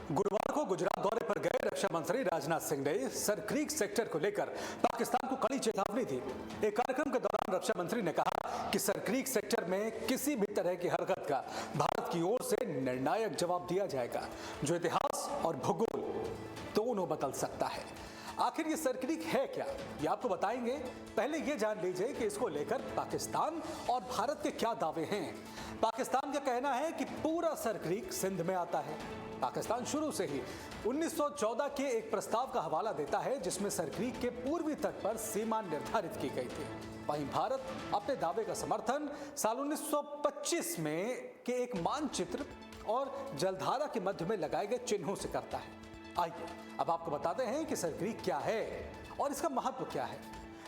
गुरुवार को गुजरात दौरे पर गए रक्षा मंत्री राजनाथ सिंह ने सरक्रीक सेक्टर को लेकर पाकिस्तान को कड़ी चेतावनी दी। एक कार्यक्रम के दौरान रक्षा मंत्री ने कहा कि सरक्रीक सेक्टर में किसी भी तरह की हरकत का भारत की ओर से निर्णायक जवाब दिया जाएगा, जो इतिहास और भूगोल दोनों बदल सकता है। आखिर ये सरक्रीक है क्या, ये आपको बताएंगे। पहले ये जान लीजिए कि इसको लेकर पाकिस्तान और भारत के क्या दावे हैं। पाकिस्तान का कहना है कि पूरा सरक्रीक सिंध में आता है। पाकिस्तान शुरू से ही 1914 के एक प्रस्ताव का हवाला देता है जिसमें सरक्रीक के पूर्वी तट पर सीमा निर्धारित की गई थी। वहीं भारत अपने दावे का समर्थन साल 1925 में के एक मानचित्र और जलधारा के मध्य में लगाए गए चिन्हों से करता है। आइए अब आपको बताते हैं कि सरक्रीक क्या है और इसका महत्व क्या है।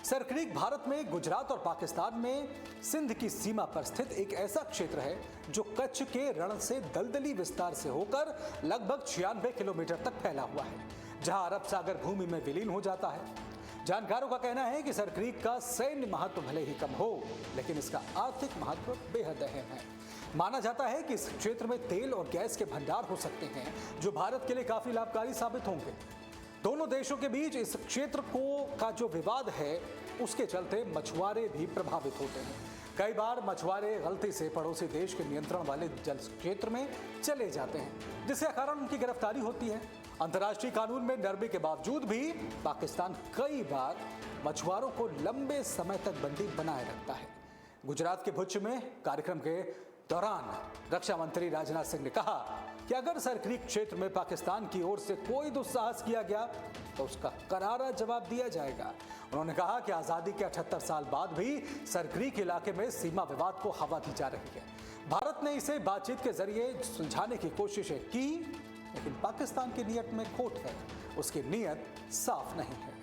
सरक्रीक भारत में गुजरात और पाकिस्तान में सिंध की सीमा पर स्थित एक ऐसा क्षेत्र है जो कच्छ के रण से दलदली विस्तार से होकर लगभग 96 किलोमीटर तक फैला हुआ है, जहां अरब सागर भूमि में विलीन हो जाता है। जानकारों का कहना है कि सरक्रीक का सैन्य महत्व भले ही कम हो, लेकिन इसका आर्थिक महत्व बेहद अहम है। माना जाता है कि इस क्षेत्र में तेल और गैस के भंडार हो सकते हैं, जो भारत के लिए काफी लाभकारी साबित होंगे। दोनों देशों के बीच इस क्षेत्र का जो विवाद है, उसके चलते मछुआरे भी प्रभावित होते हैं। कई बार मछुआरे गलती से पड़ोसी देश के नियंत्रण वाले जल क्षेत्र में चले जाते हैं, जिसके कारण उनकी गिरफ्तारी होती है। अंतर्राष्ट्रीय कानून में नरमी के बावजूद भी पाकिस्तान कई बार मछुआरों को लंबे समय तक बंदी बनाए रखता है। गुजरात के भुज में कार्यक्रम के दौरान रक्षा मंत्री राजनाथ सिंह ने कहा कि अगर सरक्रीक क्षेत्र में पाकिस्तान की ओर से कोई दुस्साहस किया गया तो उसका करारा जवाब दिया जाएगा। उन्होंने कहा कि आजादी के 78 साल बाद भी सरक्रीक इलाके में सीमा विवाद को हवा दी जा रही है। भारत ने इसे बातचीत के जरिए सुलझाने की कोशिशें की, लेकिन पाकिस्तान की नीयत में खोट है, उसकी नीयत साफ नहीं है।